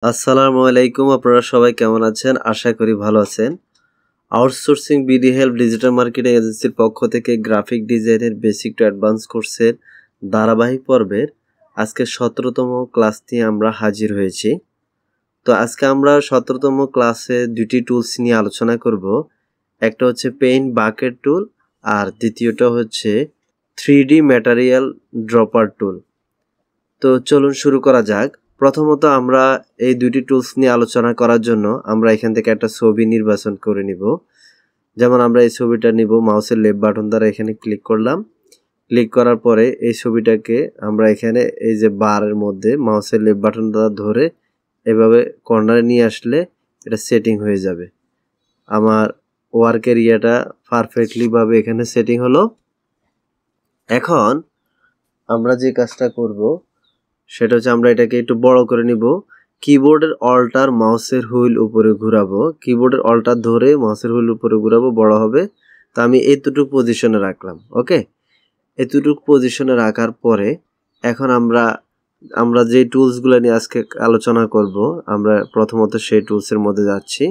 আসসালামু আলাইকুম। আপনারা সবাই কেমন আছেন? আশা করি ভালো আছেন। Outsourcing BD help digital marketing এজেন্সির পক্ষ থেকে গ্রাফিক ডিজাইনের বেসিক টু অ্যাডভান্স কোর্সের ধারাবাহিক পর্বের আজকে 17তম ক্লাস নিয়ে আমরা হাজির হয়েছি। তো আজকে আমরা 17তম ক্লাসে দুটি টুলস নিয়ে আলোচনা করব। একটা হচ্ছে পেইন্ট বাকেট টুল আর দ্বিতীয়টা হচ্ছে 3D ম্যাটেরিয়াল ড্রপার টুল। তো চলুন শুরু করা যাক। প্রথমত আমরা এই দুটি টুলস নিয়ে আলোচনা করার জন্য আমরা এখান থেকে একটা ছবি নির্বাচন করে নিব। যেমন আমরা এই ছবিটা নিব, মাউসের লেফট বাটন দ্বারা এখানে ক্লিক করলাম। ক্লিক করার পরে এই ছবিটাকে আমরা এখানে এই যে বারের মধ্যে মাউসের লেফট বাটন দ্বারা ধরে এভাবে কর্নারে নিয়ে আসলে এটা সেটিং হয়ে যাবে। আমার ওয়ার্ক এরিয়াটা পারফেক্টলি ভাবে এখানে সেটিং হলো। এখন আমরা যে কাজটা করব সেটা হচ্ছে আমরা এটাকে একটু বড় করে নিব। কিবোর্ডের অল্টার মাউসের হুইল উপরে ঘোরাবো, কিবোর্ডের অল্টার ধরে মাউসের হুইল উপরে ঘোরাবো, বড় হবে। তো আমি এতটুকু পজিশনে রাখলাম। ওকে, এতটুকু পজিশনে রাখার পরে এখন আমরা যে টুলসগুলো নিয়ে আজকে আলোচনা করব, আমরা প্রথমত সেই টুলসের মধ্যে যাচ্ছি।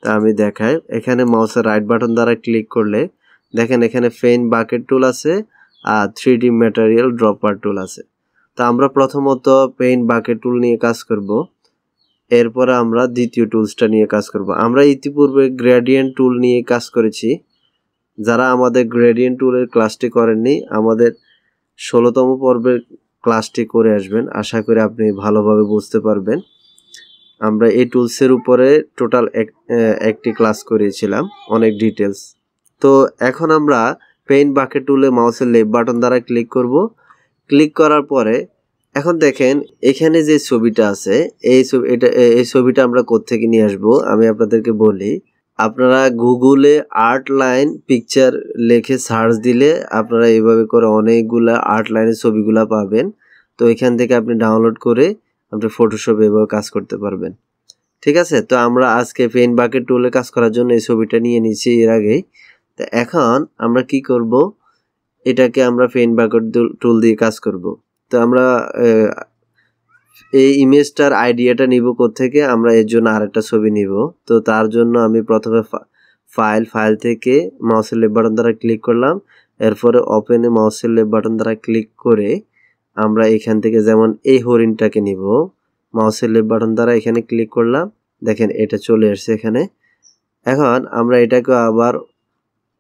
তা আমি দেখাই, এখানে মাউসের রাইট বাটন দ্বারা ক্লিক করলে দেখেন এখানে পেইন্ট বাকেট টুল আছে আর 3D ম্যাটেরিয়াল ড্রপার টুল আছে। তা আমরা প্রথমত পেইন্ট বাকেট টুল নিয়ে কাজ করব, এরপরে আমরা দ্বিতীয় টুলসটা নিয়ে কাজ করব। আমরা ইতিপূর্বে গ্রেডিয়েন্ট টুল নিয়ে কাজ করেছি। যারা আমাদের গ্রেডিয়েন্ট টুলের ক্লাসটি করেননি, আমাদের 16তম পর্বের ক্লাসটি করে আসবেন, আশা করি আপনি ভালোভাবে বুঝতে পারবেন। আমরা এই টুলসের উপরে টোটাল একটি ক্লাস করিয়েছিলাম, অনেক ডিটেলস। তো এখন আমরা পেইন্ট বাকেট টুলে মাউসের লেফট বাটন দ্বারা ক্লিক করব। ক্লিক করার পরে এখন দেখেন এখানে যে ছবিটা আছে, এই ছবিটা আমরা কোত্থেকে নিয়ে আসবো আমি আপনাদেরকে বলি। আপনারা গুগলে আর্ট লাইন পিকচার লিখে সার্চ দিলে আপনারা এইভাবে করে অনেকগুলা আর্ট লাইনের ছবিগুলা পাবেন। তো এখান থেকে আপনি ডাউনলোড করে আপনি ফটোশপে এভাবে কাজ করতে পারবেন। ঠিক আছে, তো আমরা আজকে পেইন্ট বাকেট টুলে কাজ করার জন্য এই ছবিটা নিয়ে নিয়েছি এর আগেই। তো এখন আমরা কি করব, এটাকে আমরা পেইন্ট বাকেট টুল দিয়ে কাজ করব। তো আমরা এই ইমেজটার আইডিয়াটা নিব কোত্থেকে, আমরা এর জন্য আরেকটা ছবি নিব। তো তার জন্য আমি প্রথমে ফাইল থেকে মাউসের লেফট বাটন দ্বারা ক্লিক করলাম, এরপরে ওপেনে মাউসের লেফট বাটন দ্বারা ক্লিক করে আমরা এখান থেকে যেমন এই হরিণটাকে নিব, মাউসের লেফট বাটন দ্বারা এখানে ক্লিক করলাম, দেখেন এটা চলে আসছে এখানে। এখন আমরা এটাকে আবার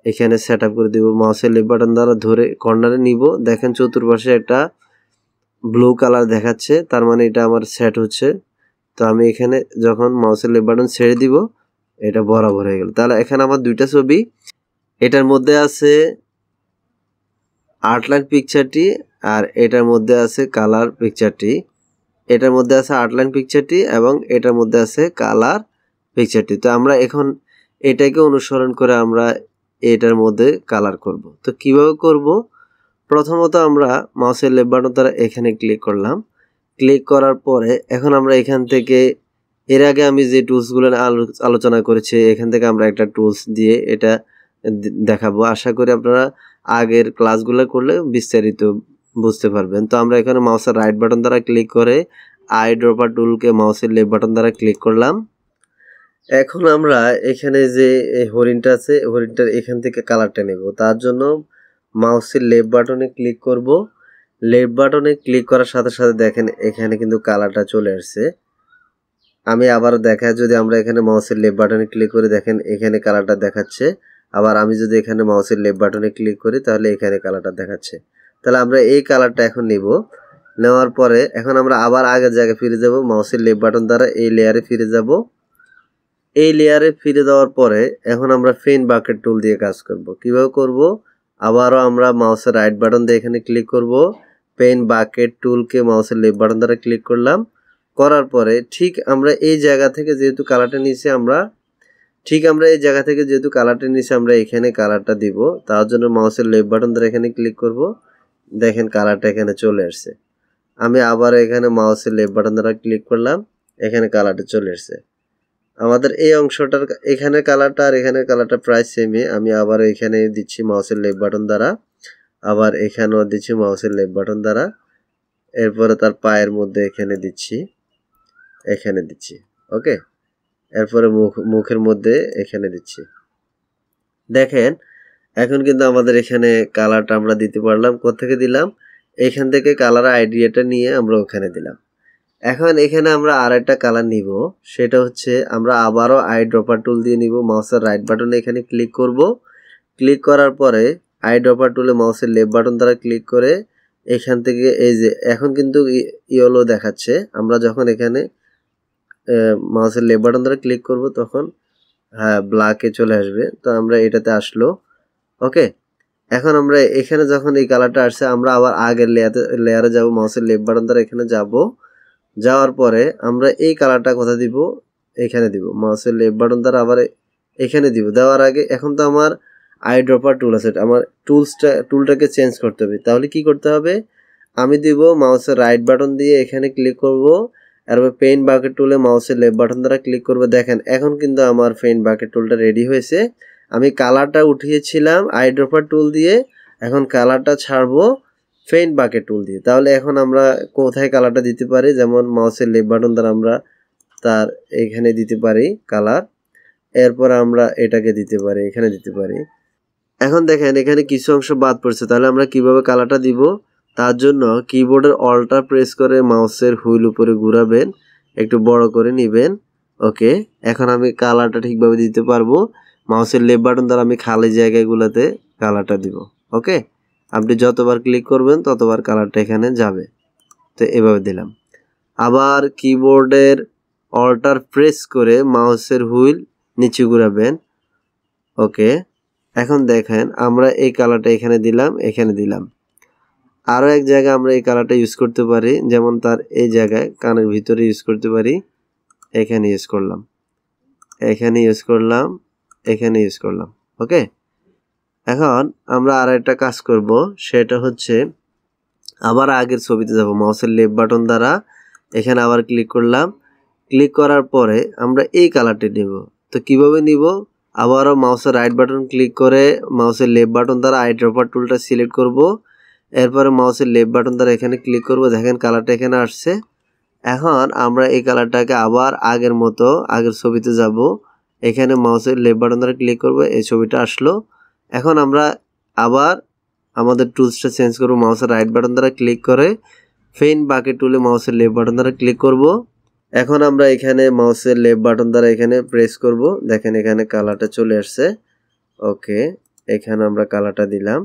এখানে সেট আপ করে দিব, মাউসের লেফট বাটন দ্বারা ধরে কর্নারে নিব, দেখেন চতুর্পাশে একটা ব্লু কালার দেখাচ্ছে, তার মানে এটা আমার সেট হচ্ছে। তো আমি এখানে যখন মাউসের লেফট বাটন ছেড়ে দিব এটা বরাবর হয়ে গেল। তাহলে এখানে আমার দুইটা ছবি, এটার মধ্যে আছে আউটলাইন পিকচারটি আর এটার মধ্যে আছে কালার পিকচারটি। এটার মধ্যে আছে আউটলাইন পিকচারটি এবং এটার মধ্যে আছে কালার পিকচারটি। তো আমরা এখন এটাকে অনুসরণ করে আমরা এটার মধ্যে কালার করব। তো কিভাবে করব, প্রথমত আমরা মাউসের লেফট বাটন দ্বারা এখানে ক্লিক করলাম। ক্লিক করার পরে এখন আমরা এখান থেকে এর আগে আমি যে টুলসগুলো আলোচনা করেছি এখান থেকে আমরা একটা টুলস দিয়ে এটা দেখাবো। আশা করি আপনারা আগের ক্লাসগুলো করলে বিস্তারিত বুঝতে পারবেন। তো আমরা এখানে মাউসের রাইট বাটন দ্বারা ক্লিক করে আই ড্রপার টুলকে মাউসের লেফট বাটন দ্বারা ক্লিক করলাম। এখন আমরা এখানে যে হরিণটা আছে, হরিণটার এখান থেকে কালারটা নেব। তার জন্য মাউসের লেফট বাটনে ক্লিক করব। লেফট বাটনে ক্লিক করার সাথে সাথে দেখেন এখানে কিন্তু কালারটা চলে আসছে। আমি আবার দেখা, যদি আমরা এখানে মাউসের লেফট বাটনে ক্লিক করে দেখেন এখানে কালারটা দেখাচ্ছে। আবার আমি যদি এখানে মাউসের লেফট বাটনে ক্লিক করি তাহলে এখানে কালারটা দেখাচ্ছে। তাহলে আমরা এই কালারটা এখন নিব। নেওয়ার পরে এখন আমরা আবার আগের জায়গায় ফিরে যাব, মাউসের লেফট বাটন দ্বারা এই লেয়ারে ফিরে যাব। এই লেয়ারে ফিরে যাওয়ার পরে এখন আমরা পেইন্ট বাকেট টুল দিয়ে কাজ করব। কিভাবে করব, আবারও আমরা মাউসের রাইট বাটন দিয়ে এখানে ক্লিক করব, পেইন্ট বাকেট টুলকে মাউসের লেফট বাটন দ্বারা ক্লিক করলাম। করার পরে ঠিক আমরা এই জায়গা থেকে যেহেতু কালারটা নিচে আমরা এখানে কালারটা দিব। তার জন্য মাউসের লেফট বাটন দ্বারা এখানে ক্লিক করব, দেখেন কালারটা এখানে চলে আসছে। আমি আবার এখানে মাউসের লেফট বাটন দ্বারা ক্লিক করলাম, এখানে কালারটা চলে আসছে। আমাদের এই অংশটার এখানে কালারটা আর এখানে কালারটা প্রায় সেমই। আমি আবার এখানে দিচ্ছি মাউসের লেফট বাটন দ্বারা, আবার এখানেও দিচ্ছি মাউসের লেফট বাটন দ্বারা, এরপরে তার পায়ের মধ্যে এখানে দিচ্ছি। এখানে দিচ্ছি। ওকে, এরপরে মুখের মধ্যে এখানে দিচ্ছি। দেখেন এখন কিন্তু আমাদের এখানে কালারটা আমরা দিতে পারলাম। কোত্থেকে দিলাম? এখান থেকে কালার আইডিয়াটা নিয়ে আমরা ওখানে দিলাম। এখন এখানে আমরা আরেকটা কালার নিব, সেটা হচ্ছে আমরা আবারও আই ড্রপার টুল দিয়ে নিব। মাউসের রাইট বাটনে এখানে ক্লিক করব। ক্লিক করার পরে আই ড্রপার টুলে মাউসের লেফট বাটন দ্বারা ক্লিক করে এখান থেকে এই যে এখন কিন্তু ইয়েলো দেখাচ্ছে, আমরা যখন এখানে মাউসের লেফট বাটন দ্বারা ক্লিক করব তখন হ্যাঁ ব্ল্যাকে চলে আসবে। তো আমরা এটাতে আসলো। ওকে, এখন আমরা এখানে যখন এই কালারটা আসছে আমরা আবার আগের লেয়ারে যাব। মাউসের লেফট বাটন দ্বারা এখানে যাব। যাওয়ার পরে আমরা এই কালারটা কোথায় দিব? এখানে দিব। মাউসের লেফট বাটন দ্বারা আবার এখানে দিব। দেওয়ার আগে এখন তো আমার আই ড্রপার টুল আছে, আমার টুলটাকে চেঞ্জ করতে হবে। তাহলে কি করতে হবে? আমি দিব মাউসের রাইট বাটন দিয়ে এখানে ক্লিক করব, এরপর পেইন্ট বাকেট টুলে মাউসের লেফট বাটন দ্বারা ক্লিক করব। দেখেন এখন কিন্তু আমার পেইন্ট বাকেট টুলটা রেডি হয়েছে। আমি কালারটা উঠিয়েছিলাম আই ড্রপার টুল দিয়ে, এখন কালারটা ছাড়বো পেইন্ট বাকেট টুল দিয়ে। তাহলে এখন আমরা কোথায় কালারটা দিতে পারি? যেমন মাউসের লেফট বাটন দ্বারা আমরা তার এখানে দিতে পারি কালার, এরপর আমরা এটাকে দিতে পারি, এখানে দিতে পারি। এখন দেখেন এখানে কিছু অংশ বাদ পড়ছে, তাহলে আমরা কিভাবে কালারটা দিব? তার জন্য কিবোর্ডের অল্টার প্রেস করে মাউসের হুইল উপরে ঘুরাবেন, একটু বড় করে নেবেন। ওকে, এখন আমি কালারটা ঠিকভাবে দিতে পারবো। মাউসের লেফট বাটন দ্বারা আমি খালি জায়গাগুলোতে কালারটা দিব। ওকে, আপনি যতবার ক্লিক করবেন ততবার কালারটা এখানে যাবে। তো এভাবে দিলাম। আবার কিবোর্ডের অল্টার প্রেস করে মাউসের হুইল নিচে ঘুরাবেন। ওকে, এখন দেখেন আমরা এই কালারটা এখানে দিলাম, এখানে দিলাম। আরও এক জায়গায় আমরা এই কালারটা ইউজ করতে পারি, যেমন তার এই জায়গায় কানের ভিতরে ইউজ করতে পারি। এখানে ইউজ করলাম, এখানে ইউজ করলাম, এখানে ইউজ করলাম। ওকে, এখন আমরা আর একটা কাজ করব, সেটা হচ্ছে আবার আগের ছবিতে যাব। মাউসের লেফট বাটন দ্বারা এখানে আবার ক্লিক করলাম। ক্লিক করার পরে আমরা এই কালারটি নিব। তো কিভাবে নিব? আবারও মাউসের রাইট বাটন ক্লিক করে মাউসের লেফট বাটন দ্বারা আই ড্রপার টুলটা সিলেক্ট করব। এরপরে মাউসের লেফট বাটন দ্বারা এখানে ক্লিক করব। দেখেন কালারটা এখানে আসছে। এখন আমরা এই কালারটাকে আবার আগের মতো আগের ছবিতে যাব। এখানে মাউসের লেফট বাটন দ্বারা ক্লিক করব, এই ছবিটা আসলো। এখন আমরা আবার আমাদের টুলসটা চেঞ্জ করব। মাউসের রাইট বাটন দ্বারা ক্লিক করে পেইন্ট বাকেট টুলে মাউসের লেফট বাটন দ্বারা ক্লিক করব। এখন আমরা এখানে মাউসের লেফট বাটন দ্বারা এখানে প্রেস করব। দেখেন এখানে কালারটা চলে আসছে। ওকে, এখানে আমরা কালারটা দিলাম,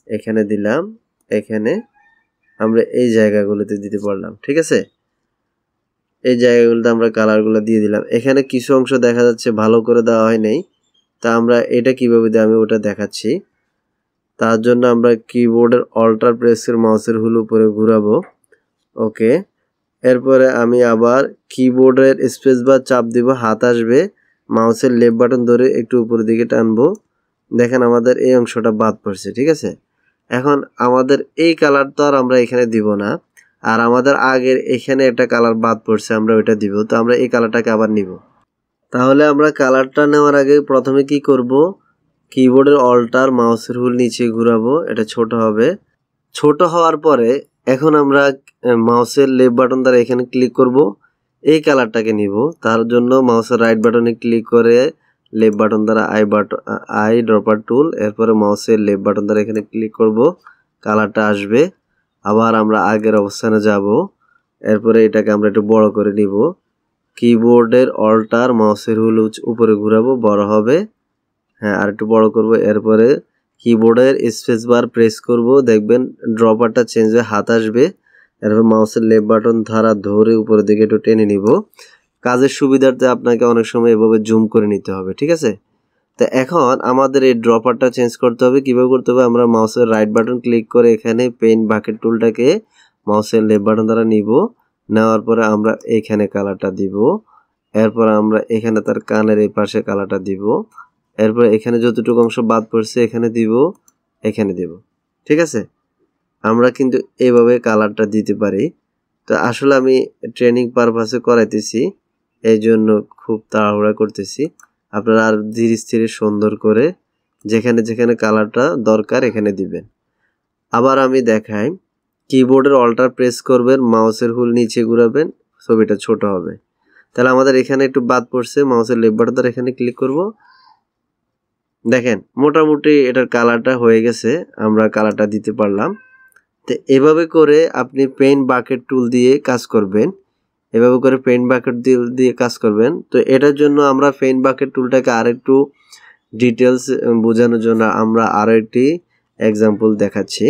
এখানে দিলাম, এখানে আমরা এই জায়গাগুলোতে দিতে পারলাম। ঠিক আছে, এই জায়গাগুলোতে আমরা কালারগুলো দিয়ে দিলাম। এখানে কিছু অংশ দেখা যাচ্ছে ভালো করে দেওয়া হয় নাই, তা আমরা এটা কিভাবে দিই আমি ওটা দেখাচ্ছি। তার জন্য আমরা কিবোর্ডের অল্টার প্রেস করে মাউসের হুইল উপরে ঘুরাবো। ওকে, এরপরে আমি আবার কিবোর্ডের স্পেস বার চাপ দিব, হাত আসবে, মাউসের লেফট বাটন ধরে একটু উপরের দিকে টানবো। দেখেন আমাদের এই অংশটা বাদ পড়ছে। ঠিক আছে, এখন আমাদের এই কালার তো আর আমরা এখানে দিব না, আর আমাদের আগের এখানে একটা কালার বাদ পড়ছে, আমরা ওইটা দিব। তো আমরা এই কালারটাকে আবার নিব। তাহলে আমরা কালারটা নেওয়ার আগে প্রথমে কি করব? কিবোর্ডের অল্টার মাউসের হুইল নিচে ঘুরাবো, এটা ছোট হবে। ছোট হওয়ার পরে এখন আমরা মাউসের লেফট বাটন দ্বারা এখানে ক্লিক করব, এই কালারটাকে নিব। তার জন্য মাউসের রাইট বাটনে ক্লিক করে লেফট বাটন দ্বারা আই ড্রপার টুল, এরপরে মাউসের লেফট বাটন দ্বারা এখানে ক্লিক করব, কালারটা আসবে। আবার আমরা আগের অবস্থানে যাব, এরপরে এটাকে আমরা একটু বড় করে নিব। কিবোর্ডের অল্টার মাউসের হুইল উপরে ঘুরাবো, বড় হবে। হ্যাঁ, আর একটু বড় করব। এরপরে কিবোর্ডের স্পেস বার প্রেস করব, দেখবেন ড্রপারটা চেঞ্জ হয়ে হাত আসবে। এরপর মাউসের লেফট বাটন ধরে উপরের দিকে একটু টেনে নিব। কাজের সুবিধার্থে আপনাকে অনেক সময় এভাবে জুম করে নিতে হবে। ঠিক আছে, তো এখন আমাদের এই ড্রপারটা চেঞ্জ করতে হবে। কিভাবে করতে হবে? আমরা মাউসের রাইট বাটন ক্লিক করে এখানে পেইন্ট বাকেট টুলটাকে মাউসের লেফট বাটন দ্বারা নিব। নেওয়ার পরে আমরা এখানে কালারটা দিব। এরপর আমরা এখানে তার কানের এই পাশে কালারটা দিব। এরপর এখানে যতটুকু অংশ বাদ পড়ছে এখানে দিব, এখানে দিব। ঠিক আছে, আমরা কিন্তু এইভাবে কালারটা দিতে পারি। তো আসলে আমি ট্রেনিং পারপাসে করাইতেছি, এই জন্য খুব তাড়াহুড়া করতেছি। আপনারা আর ধীরে স্থিরে সুন্দর করে যেখানে যেখানে কালারটা দরকার এখানে দিবেন। আবার আমি দেখাই, কিবোর্ডের অল্টার প্রেস করবেন, মাউসের হুইল নিচে ঘুরাবেন, ছবিটা ছোট হবে। তাহলে আমাদের এখানে একটু বাদ পড়ছে, মাউসের লেফট বাটন দ্বারা এখানে ক্লিক করব। দেখেন মোটামুটি এটার কালারটা হয়ে গেছে, আমরা কালারটা দিতে পারলাম। তো এভাবে করে আপনি পেইন্ট বাকেট টুল দিয়ে কাজ করবেন, এভাবে করে পেইন্ট বাকেট দিয়ে কাজ করবেন। তো এটার জন্য আমরা পেইন্ট বাকেট টুলটাকে আরেকটু ডিটেলস বোঝানোর জন্য আমরা আরও একটি এক্সাম্পল দেখাচ্ছি।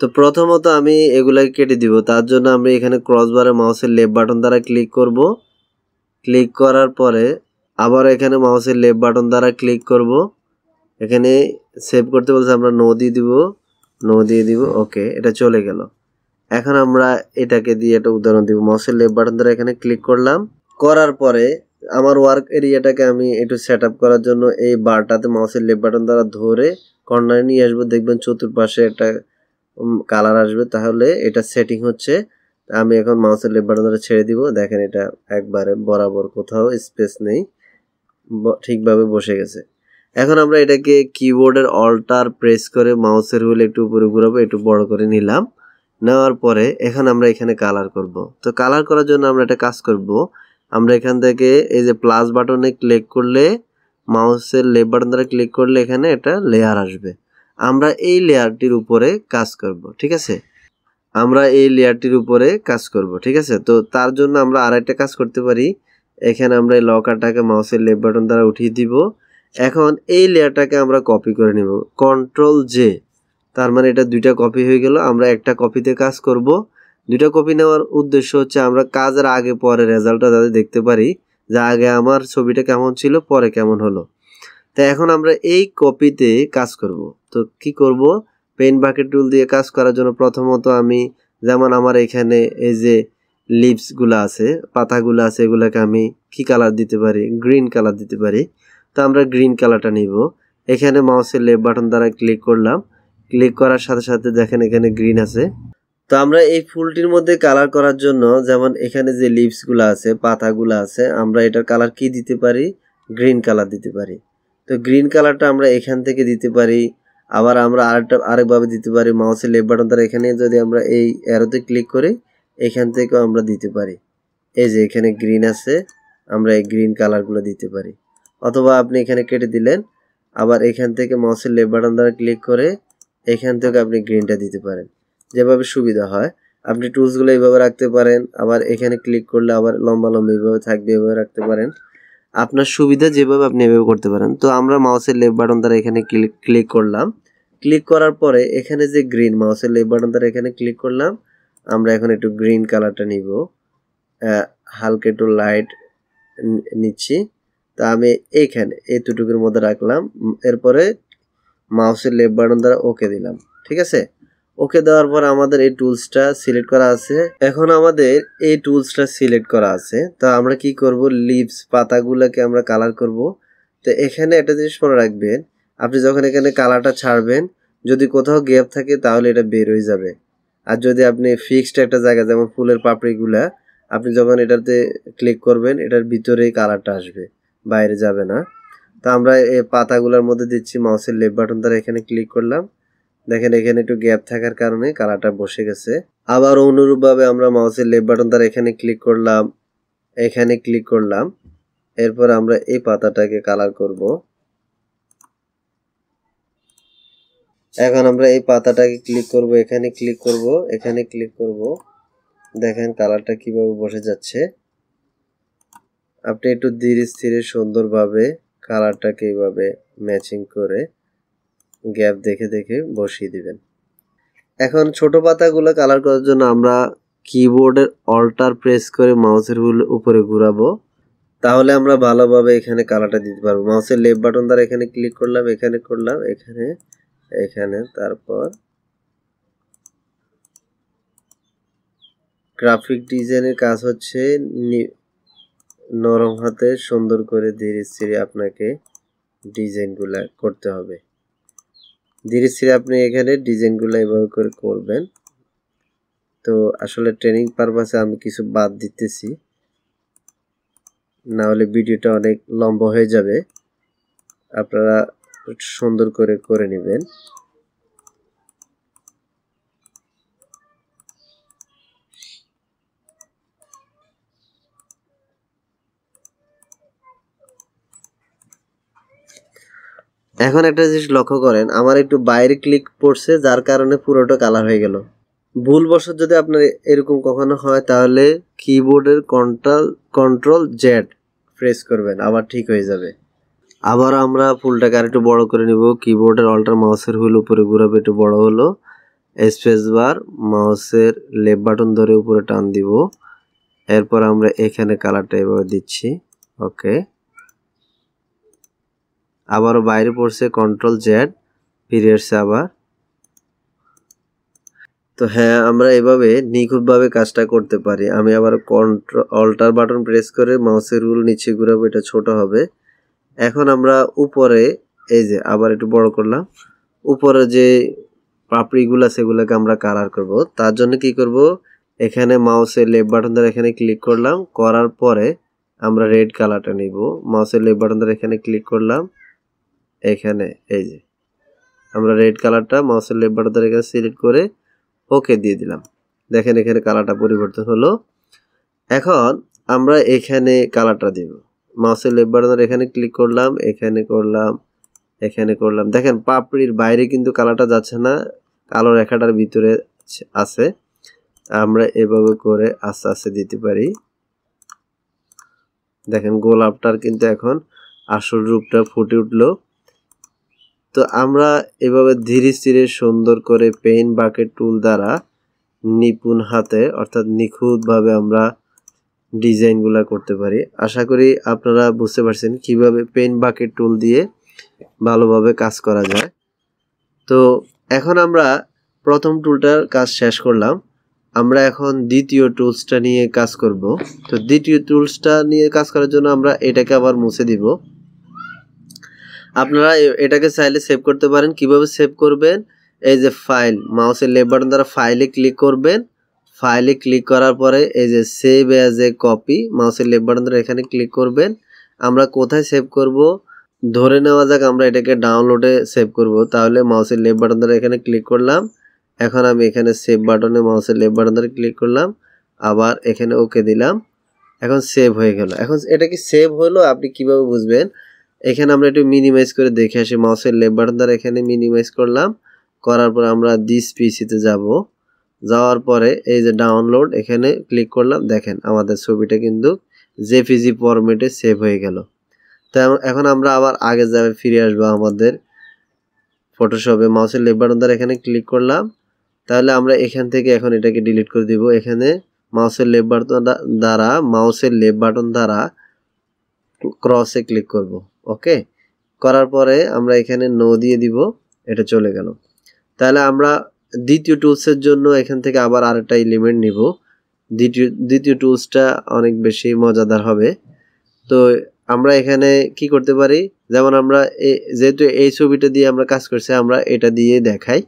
তো প্রথমত আমি এগুলাকে কেটে দিব, তার জন্য আমরা এখানে ক্রসবারে মাউসের লেফট বাটন দ্বারা ক্লিক করব। ক্লিক করার পরে আবার এখানে মাউসের লেফট বাটন দ্বারা ক্লিক করব। এখানে সেভ করতে বলছে, আমরা নো দিয়ে দিব, নো দিয়ে দিব, ওকে, এটা চলে গেল। এখন আমরা এটাকে দিয়ে একটা উদাহরণ দিব। মাউসের লেফট বাটন দ্বারা এখানে ক্লিক করলাম, করার পরে আমার ওয়ার্ক এরিয়াটাকে আমি একটু সেট আপ করার জন্য এই বারটাতে মাউসের লেফট বাটন দ্বারা ধরে কর্নারে নিয়ে আসবো। দেখবেন চতুর্পাশে একটা কালার আসবে, তাহলে এটা সেটিং হচ্ছে। আমি এখন মাউসের লেফট বাটন দ্বারা ছেড়ে দিব। দেখেন এটা একবারে বরাবর, কোথাও স্পেস নেই, ঠিকভাবে বসে গেছে। এখন আমরা এটাকে কিবোর্ডের অল্টার প্রেস করে মাউসের হুইল একটু উপরে ঘুরাবো, একটু বড় করে নিলাম। নেওয়ার পরে এখন আমরা এখানে কালার করব। তো কালার করার জন্য আমরা একটা কাজ করব, আমরা এখান থেকে এই যে প্লাস বাটনে ক্লিক করলে, মাউসের লেফট বাটন দ্বারা ক্লিক করলে এখানে একটা লেয়ার আসবে। আমরা এই লেয়ারটির উপরে কাজ করব, ঠিক আছে? আমরা এই লেয়ারটির উপরে কাজ করব, ঠিক আছে? তো তার জন্য আমরা আরেকটা কাজ করতে পারি। এখানে আমরা এই লকারটাকে মাউসের লেফট বাটন দ্বারা উঠিয়ে দিব। এখন এই লেয়ারটাকে আমরা কপি করে নিব, কন্ট্রোল জে। তার মানে এটা দুইটা কপি হয়ে গেল। আমরা একটা কপিতে কাজ করব। দুইটা কপি নেওয়ার উদ্দেশ্য হচ্ছে আমরা কাজের আগে পরে রেজাল্টটা যাতে দেখতে পারি, যে আগে আমার ছবিটা কেমন ছিল, পরে কেমন হলো। তো এখন আমরা এই কপিতে কাজ করব। তো কি করব, পেইন্ট বাকেট টুল দিয়ে কাজ করার জন্য প্রথমত আমি, যেমন আমার এখানে এই যে লিভসগুলো আছে, পাতাগুলো আছে, এগুলোকে আমি কি কালার দিতে পারি, গ্রিন কালার দিতে পারি। তো আমরা গ্রিন কালারটা নিব। এখানে মাউসের লেফট বাটন দ্বারা ক্লিক করলাম। ক্লিক করার সাথে সাথে দেখেন এখানে গ্রিন আছে। তো আমরা এই ফুলটির মধ্যে কালার করার জন্য, যেমন এখানে যে লিভসগুলো আছে, পাতাগুলো আছে, আমরা এটার কালার কি দিতে পারি, গ্রিন কালার দিতে পারি। তো গ্রিন কালারটা আমরা এখান থেকে দিতে পারি। আবার আমরা আরেকভাবে দিতে পারি, মাউসের লেফট বাটন দ্বারা এখানে যদি আমরা এই অ্যারোতে ক্লিক করি, এখান থেকেও আমরা দিতে পারি। এই যে এখানে গ্রিন আছে, আমরা এই গ্রিন কালারগুলো দিতে পারি। অথবা আপনি এখানে কেটে দিলেন, আবার এখান থেকে মাউসের লেফট বাটন দ্বারা ক্লিক করে এখান থেকে আপনি গ্রিনটা দিতে পারেন, যেভাবে সুবিধা হয়। আপনি টুলসগুলো এইভাবে রাখতে পারেন, আবার এখানে ক্লিক করলে আবার লম্বা লম্বা এইভাবে থাকবে, এভাবে রাখতে পারেন। আপনার সুবিধা যেভাবে আপনি এভাবে করতে পারেন। তো আমরা মাউসের লেফট বাটন দ্বারা এখানে ক্লিক করলাম। ক্লিক করার পরে এখানে যে গ্রিন, মাউসের লেফট বাটন দ্বারা এখানে ক্লিক করলাম। আমরা এখন একটু গ্রিন কালারটা নিব, হালকা একটু লাইট নিচ্ছি। তা আমি এইখানে এতটুকুর মধ্যে রাখলাম। এরপরে মাউসের লেফট বাটন দ্বারা ওকে দিলাম, ঠিক আছে? ওকে দেওয়ার পর আমাদের এই টুলসটা সিলেক্ট করা আছে। এখন আমাদের এই টুলসটা সিলেক্ট করা আছে। তো আমরা কি করব, লিভস পাতাগুলোকে আমরা কালার করব। তো এখানে একটা জিনিস মনে রাখবেন, আপনি যখন এখানে কালারটা ছাড়বেন, যদি কোথাও গ্যাপ থাকে তাহলে এটা বের হয়ে যাবে। আর যদি আপনি ফিক্সড একটা জায়গা, যেমন ফুলের পাপড়িগুলা, আপনি যখন এটাতে ক্লিক করবেন, এটার ভিতরেই কালারটা আসবে, বাইরে যাবে না। তো আমরা এই পাতাগুলোর মধ্যে দিচ্ছি, মাউসের লেফট বাটন দ্বারা এখানে ক্লিক করলাম। দেখেন এখানে একটু গ্যাপ থাকার কারণে কালারটা বসে গেছে। আবার অনুরূপভাবে আমরা মাউসের লেফট বাটন দ্বারা এখানে ক্লিক করলাম, এখানে ক্লিক করলাম। এরপর আমরা এই পাতাটাকে কালার করব। এখন আমরা এই পাতাটাকে ক্লিক করব, এখানে ক্লিক করব, এখানে ক্লিক করব। দেখেন কালারটা কিভাবে বসে যাচ্ছে। আপনি একটু ধীরে স্থিরে সুন্দরভাবে কালারটাকে এইভাবে ম্যাচিং করে গ্যাপ দেখে দেখে বসিয়ে দিবেন। এখন ছোট পাতাগুলো কালার করার জন্য আমরা কিবোর্ডের অল্টার প্রেস করে মাউসের হুইল উপরে ঘোরাবো, তাহলে আমরা ভালোভাবে এখানে কালারটা দিতে পারবো। মাউসের লেফট বাটন দ্বারা এখানে ক্লিক করলাম, এখানে করলাম, এখানে, এখানে, তারপর গ্রাফিক ডিজাইনের কাজ হচ্ছে নরম হাতে সুন্দর করে ধীরে স্থিরে আপনাকে ডিজাইনগুলা করতে হবে। ধীরে স্থিরে আপনি এখানে ডিজাইনগুলো এভাবে করে করবেন। তো আসলে ট্রেনিং পারপাসে আমি কিছু বাদ দিতেছি, না হলে ভিডিওটা অনেক লম্বা হয়ে যাবে। আপনারা সুন্দর করে করে নেবেন। এখন একটা জিনিস লক্ষ্য করেন, আমার একটু বাইরে ক্লিক পড়ছে যার কারণে পুরোটা কালার হয়ে গেল। ভুলবশত যদি আপনার এরকম কখনো হয় তাহলে কিবোর্ডের কন্ট্রোল জেড প্রেস করবেন, আবার ঠিক হয়ে যাবে। আবার আমরা ফুলটাকে আর একটু বড় করে নিব। কিবোর্ডের অল্টার মাউসের হুইল উপরে ঘুরাবে, একটু বড় হলো। স্পেস বার মাউসের লেফট বাটন ধরে উপরে টান দিব। এরপর আমরা এখানে কালারটা এভাবে দিচ্ছি। ওকে, আবারও বাইরে পড়ছে, কন্ট্রোল জেড ফিরে আসছে আবার। তো হ্যাঁ, আমরা এভাবে নিখুঁতভাবে কাজটা করতে পারি। আমি আবার অল্টার বাটন প্রেস করে মাউসের হুইল নিচে ঘুরাবো, এটা ছোট হবে। এখন আমরা উপরে এই যে আবার একটু বড় করলাম, উপরে যে পাপড়িগুলো সেগুলোকে আমরা কালার করব। তার জন্য কি করব, এখানে মাউসের লেফট বাটন ধরে এখানে ক্লিক করলাম, করার পরে আমরা রেড কালারটা নিব। মাউসের লেফট বাটন ধরে এখানে ক্লিক করলাম, এখানে এই যে আমরা রেড কালারটা মাউসের লেফট বাটন ধরে এখানে সিলেক্ট করে ওকে দিয়ে দিলাম। দেখেন এখানে কালারটা পরিবর্তন হলো। এখন আমরা এখানে কালারটা দিব। মাউসের লেফট বাটন ধরে এখানে ক্লিক করলাম, এখানে করলাম, এখানে করলাম। দেখেন পাপড়ির বাইরে কিন্তু কালারটা যাচ্ছে না, কালো রেখাটার ভিতরে আছে। আমরা এভাবে করে আস্তে আস্তে দিতে পারি। দেখেন গোলাপটার কিন্তু এখন আসল রূপটা ফুটে উঠলো। তো আমরা এভাবে ধীরে ধীরে সুন্দর করে পেইন্ট বাকেট টুল দ্বারা নিপুণ হাতে অর্থাৎ নিখুঁতভাবে আমরা ডিজাইনগুলো করতে পারি। আশা করি আপনারা বুঝতে পারছেন কিভাবে পেইন্ট বাকেট টুল দিয়ে ভালোভাবে কাজ করা যায়। তো এখন আমরা প্রথম টুলটার কাজ শেষ করলাম, আমরা এখন দ্বিতীয় টুলসটা নিয়ে কাজ করব। তো দ্বিতীয় টুলসটা নিয়ে কাজ করার জন্য আমরা এটাকে আবার মুছে দিব। আপনারা এটাকে চাইলে সেভ করতে পারেন। কিভাবে সেভ করবেন, এই যে ফাইল, মাউসের লেফট বাটন দ্বারা ফাইলে ক্লিক করবেন। ফাইলে ক্লিক করার পরে এই যে সেভ অ্যাজ এ কপি, মাউসের লেফট বাটন দ্বারা এখানে ক্লিক করবেন। আমরা কোথায় সেভ করব, ধরে নেওয়া যাক আমরা এটাকে ডাউনলোডে সেভ করব, তাহলে মাউসের লেফট বাটন দ্বারা এখানে ক্লিক করলাম। এখন আমি এখানে সেভ বাটনে মাউসের লেফট বাটন দ্বারা ক্লিক করলাম, আবার এখানে ওকে দিলাম। এখন সেভ হয়ে গেল। এখন এটা কি সেভ হলো আপনি কিভাবে বুঝবেন, এখানে আমরা একটু মিনিমাইজ করে দেখে আসি। মাউসের লেফট বাটন দ্বারা এখানে মিনিমাইজ করলাম, করার পর আমরা দিস পিসিতে যাব। যাওয়ার পরে এই যে ডাউনলোড, এখানে ক্লিক করলাম। দেখেন আমাদের ছবিটা কিন্তু জেপিজি ফরম্যাটে সেভ হয়ে গেল। তো এখন আমরা আবার আগে যাবে ফিরে আসবো আমাদের ফটোশপে। মাউসের লেফট বাটন দ্বারা এখানে ক্লিক করলাম, তাহলে আমরা এখান থেকে এখন এটাকে ডিলিট করে দিব। এখানে মাউসের লেফট বাটন দ্বারা ক্রসে ক্লিক করব। ওকে, করার পরে আমরা এখানে নো দিয়ে দিব, এটা চলে গেল। তাহলে আমরা দ্বিতীয় টুলসের জন্য এখান থেকে আবার আরেকটা এলিমেন্ট নিব। দ্বিতীয় টুলসটা অনেক বেশি মজাদার হবে। তো আমরা এখানে কি করতে পারি, যেমন আমরা যেহেতু এই ছবিটা দিয়ে আমরা কাজ করছি, আমরা এটা দিয়ে দেখাই।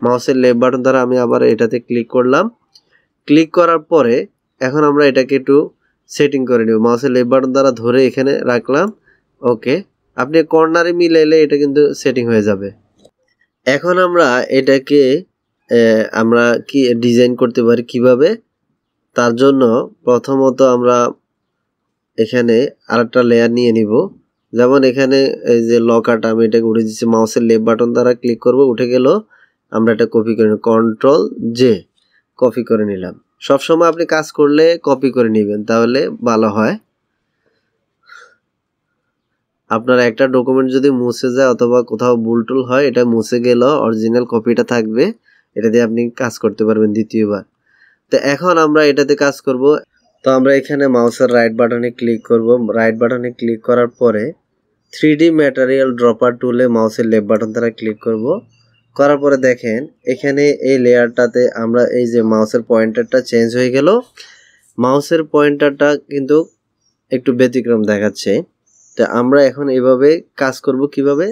মাউসের লেফট বাটন দ্বারা আমি আবার এটাতে ক্লিক করলাম। ক্লিক করার পরে এখন আমরা এটাকে একটু সেটিং করে নেব। মাউসের লেফট বাটন দ্বারা ধরে এখানে রাখলাম। ওকে, আপনি কর্নারে মিলাইলে এটা কিন্তু সেটিং হয়ে যাবে। এখন আমরা এটাকে আমরা কি ডিজাইন করতে পারি কিভাবে, তার জন্য প্রথমত আমরা এখানে আরেকটা লেয়ার নিয়ে নিব। যেমন এখানে এই যে লকারটা আমি এটাকে উঠে দিচ্ছি, মাউসের লেফট বাটন দ্বারা ক্লিক করব, উঠে গেল। আমরা এটা কপি করে নিব, কন্ট্রোল জে কপি করে নিলাম। সবসময় আপনি কাজ করলে কপি করে নেবেন, তাহলে ভালো হয়। আপনার একটা ডকুমেন্ট যদি মুছে যায় অথবা কোথাও ভুলটুল হয়, এটা মুছে গেল অরিজিনাল কপিটা থাকবে, এটা দিয়ে আপনি কাজ করতে পারবেন দ্বিতীয়বার। তো এখন আমরা এটাতে কাজ করব। তো আমরা এখানে মাউসের রাইট বাটনে ক্লিক করব। রাইট বাটনে ক্লিক করার পরে 3D ম্যাটেরিয়াল ড্রপার টুলে মাউসের লেফট বাটন দ্বারা ক্লিক করব। করার পরে দেখেন এখানে এই লেয়ারটাতে আমরা এই যে মাউসের পয়েন্টারটা চেঞ্জ হয়ে গেল। মাউসের পয়েন্টারটা কিন্তু একটু ব্যতিক্রম দেখাচ্ছে। তো আমরা এখন এভাবে কাজ করব কিভাবে,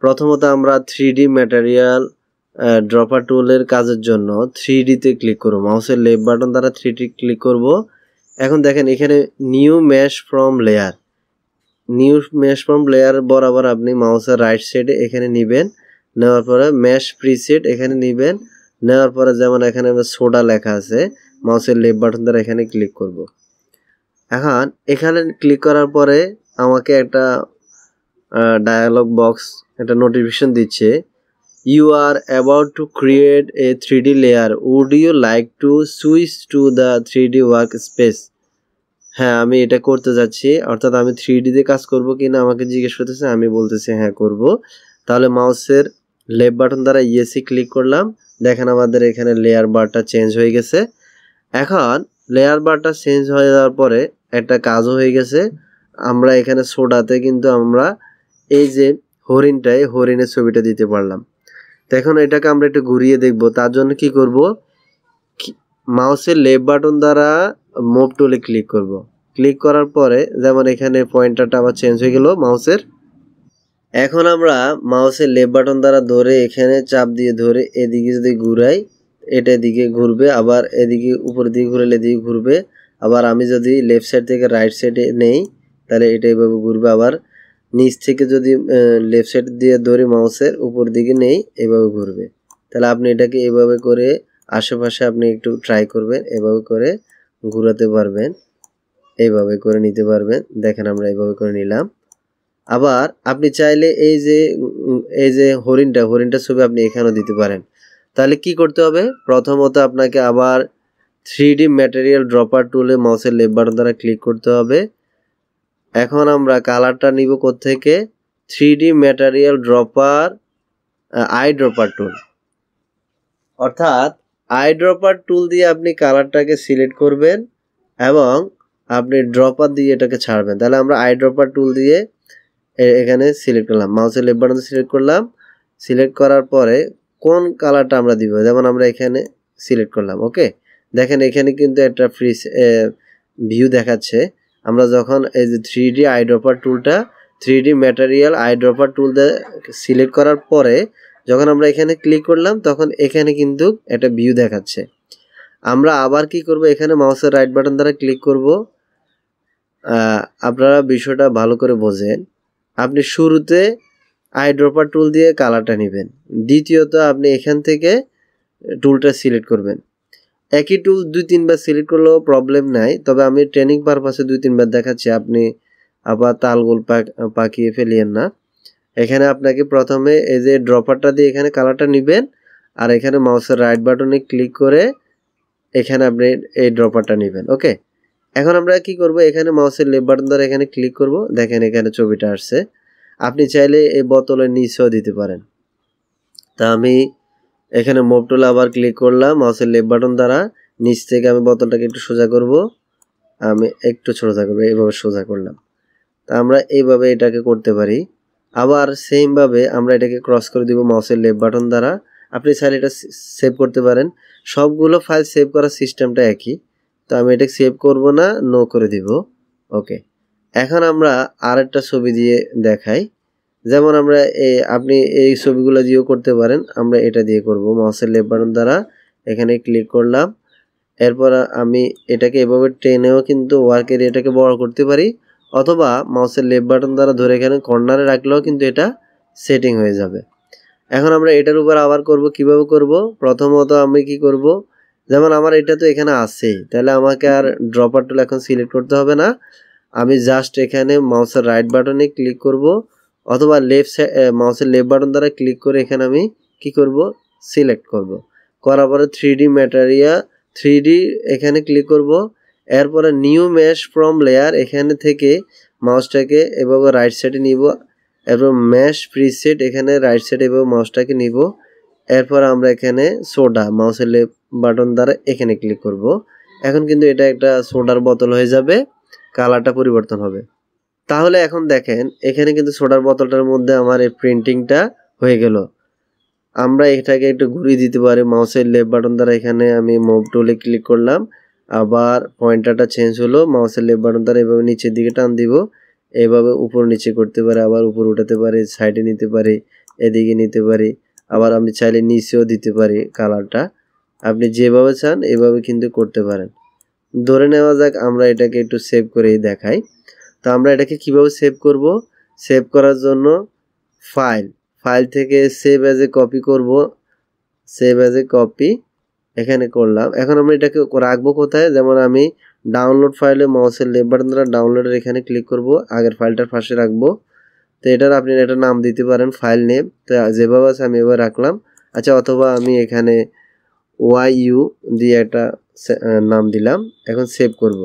প্রথমত আমরা 3D ম্যাটেরিয়াল ড্রপার টুলের কাজের জন্য 3D তে ক্লিক করব। মাউসের লেফট বাটন দ্বারা 3D ক্লিক করব। এখন দেখেন এখানে নিউ ম্যাশ ফ্রম লেয়ার বরাবর আপনি মাউসের রাইট সাইডে এখানে নেবেন। নেওয়ার পরে ম্যাশ প্রিসেট এখানে নেবেন। নেওয়ার পরে যেমন এখানে সোডা লেখা আছে, মাউসের লেফট বাটন দ্বারা এখানে ক্লিক করব। এখন এখানে ক্লিক করার পরে আমাকে একটা ডায়ালগ বক্স একটা নোটিফিকেশন দিচ্ছে, you are about to create a 3D layer, would you like to switch to the 3D work space. হ্যাঁ, আমি এটা করতে যাচ্ছি, অর্থাৎ আমি 3D তে কাজ করব কিনা আমাকে জিজ্ঞেস করতেছে, আমি বলতেছি হ্যাঁ করব। তাহলে মাউসের লেফট বাটন দ্বারা ইয়েসি ক্লিক করলাম, দেখেন আমাদের এখানে লেয়ার বারটা চেঞ্জ হয়ে গেছে। এখন লেয়ার বারটা চেঞ্জ হয়ে যাওয়ার পরে একটা কাজও হয়ে গেছে, আমরা এখানে সোডাতে কিন্তু আমরা এই যে হরিণের ছবিটা দিতে পারলাম। তো এখন এটাকে আমরা একটু ঘুরিয়ে দেখব, তার জন্য কি করব, মাউসের লেফট বাটন দ্বারা মুভ টুলে ক্লিক করব। ক্লিক করার পরে যেমন এখানে পয়েন্টারটা আবার চেঞ্জ হয়ে গেল মাউসের। এখন আমরা মাউসের লেফট বাটন দ্বারা ধরে এখানে চাপ দিয়ে ধরে এদিকে যদি ঘুরাই, এটা এদিকে ঘুরবে, আবার এদিকে উপর দিকে ঘুরলে এদিকে ঘুরবে। আবার আমি যদি লেফট সাইড থেকে রাইট সাইডে নেই তাহলে এটা এইভাবে ঘুরবে। আবার নিচ থেকে যদি লেফট সাইড দিয়ে ধরে মাউসের উপর দিকে নেই, এভাবে ঘুরবে। তাহলে আপনি এটাকে এভাবে করে আশেপাশে আপনি একটু ট্রাই করবেন, এভাবে করে ঘুরাতে পারবেন, এইভাবে করে নিতে পারবেন। দেখেন আমরা এইভাবে করে নিলাম। আবার আপনি চাইলে এই যে হরিণটা ছবি আপনি এখানেও দিতে পারেন। তাহলে কি করতে হবে, প্রথমত আপনাকে আবার 3D ম্যাটেরিয়াল ড্রপার টুলে মাউসের লেফট বাটন দ্বারা ক্লিক করতে হবে। এখন আমরা কালারটা নিব কোত্থেকে, 3D material dropper eye dropper tool, অর্থাৎ আই ড্রপার টুল দিয়ে আপনি কালারটাকে সিলেক্ট করবেন এবং আপনি ড্রপার দিয়ে এটাকে ছাড়বেন। তাহলে আমরা আই ড্রপার টুল দিয়ে এখানে সিলেক্ট করলাম, মাউসের লেফট বাটন সিলেক্ট করলাম। সিলেক্ট করার পরে কোন কালারটা আমরা দিব, যেমন আমরা এখানে সিলেক্ট করলাম। ওকে, দেখেন এখানে কিন্তু একটা ফ্রি ভিউ দেখাচ্ছে। আমরা যখন এই যে 3D আইড্রপার টুলটা 3D ম্যাটেরিয়াল আইড্রপার টুল দিয়ে সিলেক্ট করার পরে যখন আমরা এখানে ক্লিক করলাম, তখন এখানে কিন্তু একটা ভিউ দেখাচ্ছে। আমরা আবার কি করব, এখানে মাউসের রাইট বাটন দ্বারা ক্লিক করব। আপনারা বিষয়টা ভালো করে বোঝেন। আপনি শুরুতে আইড্রপার টুল দিয়ে কালারটা নেবেন, দ্বিতীয়ত আপনি এখান থেকে টুলটা সিলেক্ট করবেন। একই টুল 2-3 বার সিলেক্ট করলেও প্রবলেম নাই, তবে আমি ট্রেনিং পারপাসে 2-3 বার দেখাচ্ছি, আপনি আবার তালগোল পাকিয়ে ফেলিয়েন না। এখানে আপনাকে প্রথমে এই যে ড্রপারটা দিয়ে এখানে কালারটা নেবেন, আর এখানে মাউসের রাইট বাটনে ক্লিক করে এখানে আপনি এই ড্রপারটা নেবেন। ওকে, এখন আমরা কি করব, এখানে মাউসের লেফট বাটন দ্বারা এখানে ক্লিক করব। দেখেন এখানে ছবিটা আসছে। আপনি চাইলে এই বোতলের নিচেও দিতে পারেন। তা আমি এখানে মুভ টুলে আবার ক্লিক করলাম, মাউসের লেফট বাটন দ্বারা নিচ থেকে আমি বোতলটাকে একটু সোজা করব। আমি একটু সোজা করব, এইভাবে সোজা করলাম। তা আমরা এইভাবে এটাকে করতে পারি। আবার সেম ভাবে আমরা এটাকে ক্রস করে দিব মাউসের লেফট বাটন দ্বারা। আপনি চাইলে এটা সেভ করতে পারেন। সবগুলো ফাইল সেভ করার সিস্টেমটা একই, তো আমি এটা সেভ করব না, নো করে দিব। ওকে, এখন আমরা আরেকটা ছবি দিয়ে দেখাই। যেমন আমরা আপনি এই ছবিগুলো দিয়েও করতে পারেন, আমরা এটা দিয়ে করব। মাউসের লেফট বাটন দ্বারা এখানে ক্লিক করলাম। এরপর আমি এটাকে এভাবে টেনেও কিন্তু ওয়ার্ক এরিয়াটাকে বড় করতে পারি, অথবা মাউসের লেফট বাটন দ্বারা ধরে এখানে কর্নারে রাখলেও কিন্তু এটা সেটিং হয়ে যাবে। এখন আমরা এটার উপর আবার করব, কিভাবে করব, প্রথমত আমি কি করব, যেমন আমার এটা তো এখানে আছেই, তাহলে আমাকে আর ড্রপার টুল এখন সিলেক্ট করতে হবে না। আমি জাস্ট এখানে মাউসের রাইট বাটনে ক্লিক করব, অথবা মাউসের লেফট বাটন দ্বারা ক্লিক করে এখানে আমি কি করব, সিলেক্ট করব। করার পরে 3D ম্যাটেরিয়াল 3D এখানে ক্লিক করব। এরপরে নিউ মেশ ফ্রম লেয়ার, এখানে থেকে মাউসটাকে এভাবে রাইট সাইডে নিব। এরপর মেশ প্রিসেট, এখানে রাইট সাইডে এভাবে মাউসটাকে নিব। এরপর আমরা এখানে সোডা, মাউসের লেফট বাটন দ্বারা এখানে ক্লিক করব। এখন কিন্তু এটা একটা সোডার বোতল হয়ে যাবে, কালারটা পরিবর্তন হবে। তাহলে এখন দেখেন এখানে কিন্তু সোডার বোতলটার মধ্যে আমার এই প্রিন্টিংটা হয়ে গেল। আমরা এটাকে একটু ঘুরিয়ে দিতে পারি মাউসের লেফট বাটন দ্বারা। এখানে আমি মুভ টুলে ক্লিক করলাম, আবার পয়েন্টারটা চেঞ্জ হলো, মাউসের লেফট বাটন দ্বারা এভাবে নিচের দিকে টান দিব, এভাবে উপর নিচে করতে পারি, আবার উপর উঠাতে পারি, সাইডে নিতে পারি, এদিকে নিতে পারি, আবার আমি চাইলে নিচেও দিতে পারি কালারটা। আপনি যেভাবে চান এভাবে কিন্তু করতে পারেন। ধরে নেওয়া যাক আমরা এটাকে একটু সেভ করে দেখাই। তো আমরা এটাকে কিভাবে সেভ করব, সেভ করার জন্য ফাইল থেকে সেভ অ্যাজ এ কপি করব, সেভ অ্যাজ এ কপি এখানে করলাম। এখন আমরা এটাকে রাখবো কোথায়, যেমন আমি ডাউনলোড ফাইলে মাউসের লেফট বাটন দ্বারা ডাউনলোডের এখানে ক্লিক করব, আগের ফাইলটার পাশে রাখবো। তো এটার আপনি একটা নাম দিতে পারেন, ফাইল নেম। তো যেভাবে আছে আমি এভাবে রাখলাম। আচ্ছা, অথবা আমি এখানে YU দিয়ে একটা নাম দিলাম। এখন সেভ করব,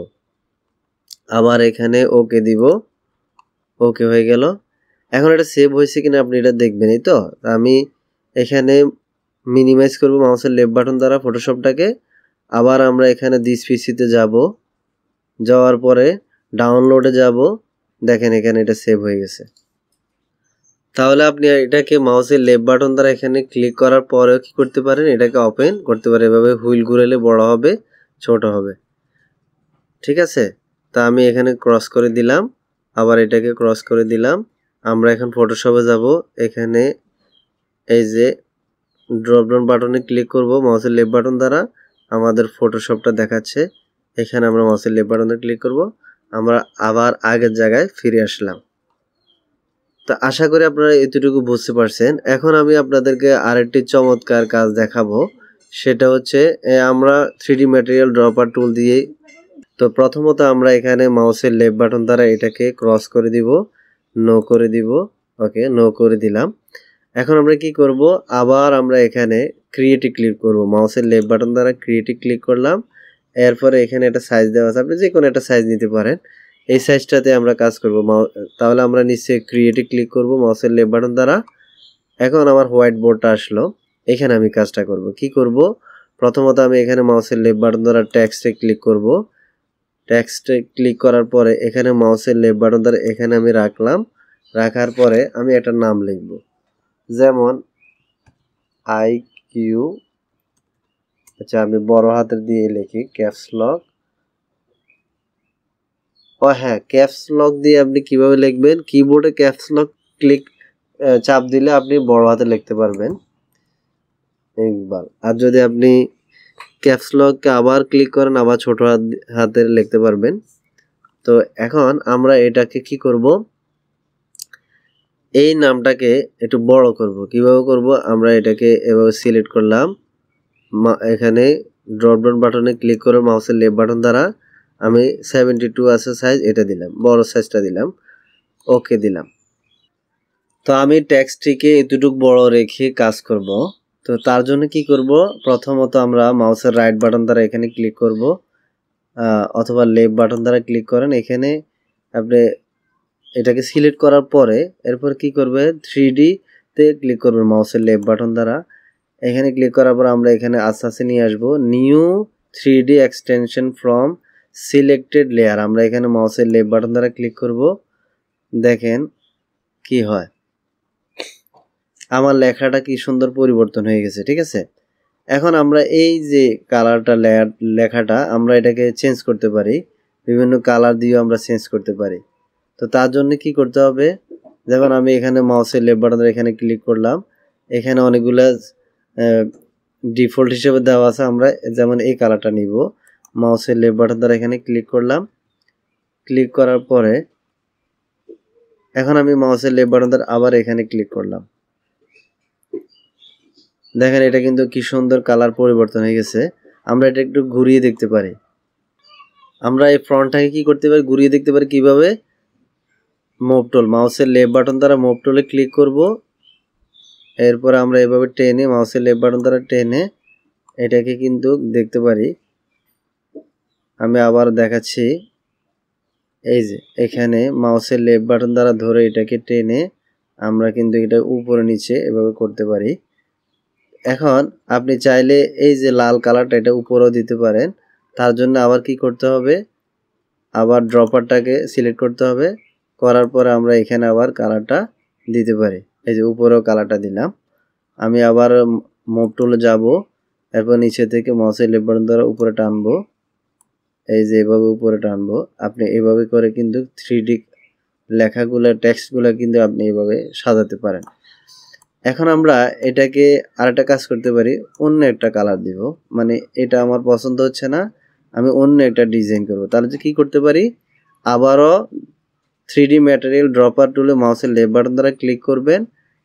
আবার এখানে ওকে দিব। ওকে হয়ে গেল। এখন এটা সেভ হয়েছে কিনা আপনি এটা দেখবেন। এই তো আমি এখানে মিনিমাইজ করব মাউসের লেফট বাটন দ্বারা ফটোশপটাকে। আবার আমরা এখানে দিস পিসিতে যাব, যাওয়ার পরে ডাউনলোডে যাব। দেখেন এখানে এটা সেভ হয়ে গেছে। তাহলে আপনি এটাকে মাউসের লেফট বাটন দ্বারা এখানে ক্লিক করার পরেও কি করতে পারেন, এটাকে ওপেন করতে পারেন। এভাবে হুইল ঘুরালে বড় হবে, ছোট হবে। ঠিক আছে, তা আমি এখানে ক্রস করে দিলাম, আবার এটাকে ক্রস করে দিলাম। আমরা এখন ফটোশপে যাব। এখানে এই যে ড্রপ ডাউন বাটনে ক্লিক করব মাউসের লেফট বাটন দ্বারা। আমাদের ফটোশপটা দেখাচ্ছে, এখানে আমরা মাউসের লেফট বাটনে ক্লিক করব। আমরা আবার আগের জায়গায় ফিরে আসলাম। তো আশা করি আপনারা এতটুকু বুঝতে পারছেন। এখন আমি আপনাদেরকে আরেকটি চমৎকার কাজ দেখাবো, সেটা হচ্ছে আমরা 3D ম্যাটেরিয়াল ড্রপার টুল দিয়ে। তো প্রথমত আমরা এখানে মাউসের লেফট বাটন দ্বারা এটাকে ক্রস করে দিব, নো করে দিব। ওকে, নো করে দিলাম। এখন আমরা কি করব, আবার আমরা এখানে ক্রিয়েটে ক্লিক করব। মাউসের লেফট বাটন দ্বারা ক্রিয়েটে ক্লিক করলাম। এরপরে এখানে একটা সাইজ দেওয়া আছে, আপনি যে কোনো একটা সাইজ নিতে পারেন। এই সাইজটাতে আমরা কাজ করব। তাহলে আমরা নিচে ক্রিয়েটে ক্লিক করব মাউসের লেফট বাটন দ্বারা। এখন আমার হোয়াইট বোর্ডটা আসলো, এখানে আমি কাজটা করব। কি করব, প্রথমত আমি এখানে মাউসের লেফট বাটন দ্বারা টেক্সটে ক্লিক করব। টেক্সটে ক্লিক করার পরে এখানে মাউসের লেফট বাটন দ্বারা এখানে আমি রাখলাম। রাখার পরে আমি একটা নাম লিখব, যেমন IQ। আচ্ছা, আমি বড় হাতের দিয়ে লিখি, ক্যাপস লক। ও হ্যাঁ, ক্যাপস লক দিয়ে আপনি কিভাবে লিখবেন, কিবোর্ডে ক্যাপস লক ক্লিক চাপ দিলে আপনি বড় হাতে লিখতে পারবেন একবার। আর যদি আপনি ক্যাপস লককে আবার ক্লিক করেন, আবার ছোট হাতে লিখতে পারবেন। তো এখন আমরা এটাকে কি করব, এই নামটাকে একটু বড় করব। কিভাবে করব, আমরা এটাকে এভাবে সিলেক্ট করলাম। এখানে ড্রপ ডাউন বাটনে ক্লিক করে মাউসের লেফট বাটন দ্বারা আমি 72 আছে সাইজ, এটা দিলাম, বড় সাইজটা দিলাম। ওকে দিলাম। তো আমি টেক্সটটিকে এতটুকু বড় রেখে কাজ করব। তো তার জন্য কি করব, প্রথমত আমরা মাউসের রাইট বাটন দ্বারা এখানে ক্লিক করব, অথবা লেফট বাটন দ্বারা ক্লিক করেন। এখানে আপনি এটাকে সিলেক্ট করার পরে এরপর কি করবে, 3D তে ক্লিক করবেন মাউসের লেফট বাটন দ্বারা। এখানে ক্লিক করার পর আমরা এখানে আস্তে আস্তে নিয়ে আসবো, new 3D extension from selected layer. আমরা এখানে মাউসের লেফট বাটন দ্বারা ক্লিক করব। দেখেন কি হয়, আমার লেখাটা কি সুন্দর পরিবর্তন হয়ে গেছে। ঠিক আছে, এখন আমরা এই যে কালারটা লেখাটা আমরা এটাকে চেঞ্জ করতে পারি, বিভিন্ন কালার দিয়েও আমরা চেঞ্জ করতে পারি। তো তার জন্য কি করতে হবে, যেমন আমি এখানে মাউসের লেফট বাটন এখানে ক্লিক করলাম। এখানে অনেকগুলো ডিফল্ট হিসেবে দেওয়া আছে, আমরা যেমন এই কালারটা নিব। মাউসের লেফট বাটন দ্বারা এখানে ক্লিক করলাম। ক্লিক করার পরে এখন আমি মাউসের লেফট বাটন দ্বারা আবার এখানে ক্লিক করলাম। দেখেন এটা কিন্তু কি সুন্দর কালার পরিবর্তন হয়ে গেছে। আমরা এটা একটু ঘুরিয়ে দেখতে পারি। আমরা এই ফ্রন্টটাকে কি করতে পারি, ঘুরিয়ে দেখতে পারি কিভাবে, মুভ টুল, মাউসের লেফট বাটন দ্বারা মুভ টুলে ক্লিক করব। এরপর আমরা এভাবে টেনে মাউসের লেফট বাটন দ্বারা টেনে এটাকে কিন্তু দেখতে পারি। আমি আবার দেখাচ্ছি, এই যে এখানে মাউসের লেফট বাটন দ্বারা ধরে এটাকে টেনে আমরা কিন্তু এটা উপরে নিচে এভাবে করতে পারি। এখন আপনি চাইলে এই যে লাল কালারটা এটা উপরেও দিতে পারেন। তার জন্য আবার কি করতে হবে, আবার ড্রপারটাকে সিলেক্ট করতে হবে। করার পরে আমরা এখানে আবার কালারটা দিতে পারি, এই যে উপরেও কালারটা দিলাম। আমি আবার মুভ টুলে যাব, এরপর নিচে থেকে মাউসের লেফট বাটন দ্বারা উপরে টানবো, এই যে এভাবে উপরে টানবো। আপনি এভাবে করে কিন্তু 3D লেখাগুলো, টেক্সটগুলো কিন্তু আপনি এভাবে সাজাতে পারেন। এখন আমরা এটাকে আরেকটা কাজ করতে পারি, অন্য একটা কালার দিব। মানে এটা আমার পছন্দ হচ্ছে না, আমি অন্য একটা ডিজাইন করব। তাহলে কি করতে পারি, আবারও 3D ম্যাটেরিয়াল ড্রপার টুলে মাউসের লেফট বাটন দ্বারা ক্লিক করবেন।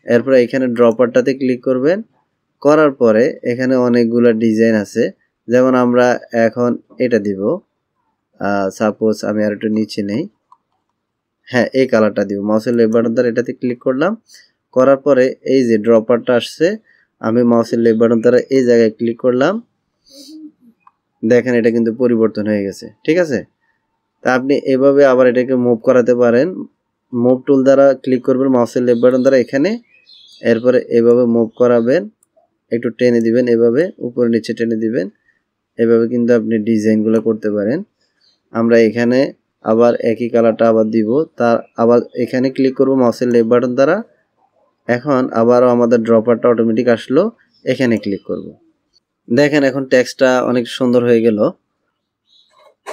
এরপরে এখানে ড্রপারটাতে ক্লিক করবেন। করার পরে এখানে অনেকগুলো ডিজাইন আছে, যেমন আমরা এখন এটা দিব। সাপোজ আমি আর একটু নিচে নেই, হ্যাঁ, এই কালারটা দিব। মাউসের লেফট বাটন দ্বারা এটাতে ক্লিক করলাম, করার পরে এই যে ড্রপারটা আসছে, আমি মাউসের লেফট বাটন দ্বারা এই জায়গায় ক্লিক করলাম, দেখেন এটা কিন্তু পরিবর্তন হয়ে গেছে। ঠিক আছে, তা আপনি এভাবে আবার এটাকে মুভ করাতে পারেন। মুভ টুল দ্বারা ক্লিক করবেন মাউসের লেফট বাটন দ্বারা এখানে, এরপরে এভাবে মুভ করাবেন, একটু টেনে দিবেন, এভাবে উপরে নিচে টেনে দিবেন। এভাবে কিন্তু আপনি ডিজাইনগুলো করতে পারেন। আমরা এখানে আবার একই কালারটা আবার দিব, তার আবার এখানে ক্লিক করব মাউসের লেফট বাটন দ্বারা। এখন আবারও আমাদের ড্রপারটা অটোমেটিক আসলো, এখানে ক্লিক করব। দেখেন এখন টেক্সটটা অনেক সুন্দর হয়ে গেল।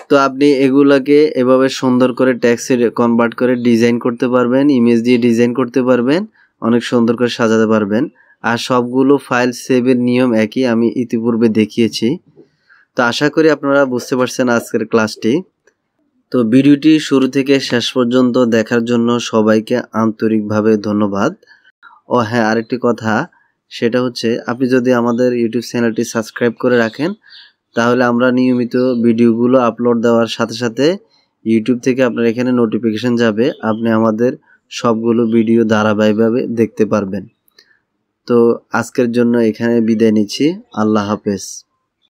তো আপনি এগুলাকে এভাবে সুন্দর করে টেক্সটে কনভার্ট করে ডিজাইন করতে পারবেন, ইমেজ দিয়ে ডিজাইন করতে পারবেন, অনেক সুন্দর করে সাজাতে পারবেন। আর সবগুলো ফাইল সেভের নিয়ম একই, আমি ইতিপূর্বে দেখিয়েছি। তো আশা করি আপনারা বুঝতে পারছেন আজকের ক্লাসটি। তো ভিডিওটি শুরু থেকে শেষ পর্যন্ত দেখার জন্য সবাইকে আন্তরিকভাবে ধন্যবাদ। ও হ্যাঁ, আরেকটি কথা, সেটা হচ্ছে আপনি যদি আমাদের ইউটিউব চ্যানেলটি সাবস্ক্রাইব করে রাখেন, তাহলে আমরা নিয়মিত ভিডিওগুলো আপলোড দেওয়ার সাথে সাথে ইউটিউব থেকে আপনার এখানে নোটিফিকেশন যাবে, আপনি আমাদের সবগুলো ভিডিও ধারাবাহিকভাবে দেখতে পারবেন। তো আজকের জন্য এখানে বিদায় নিচ্ছি। আল্লাহ হাফেজ।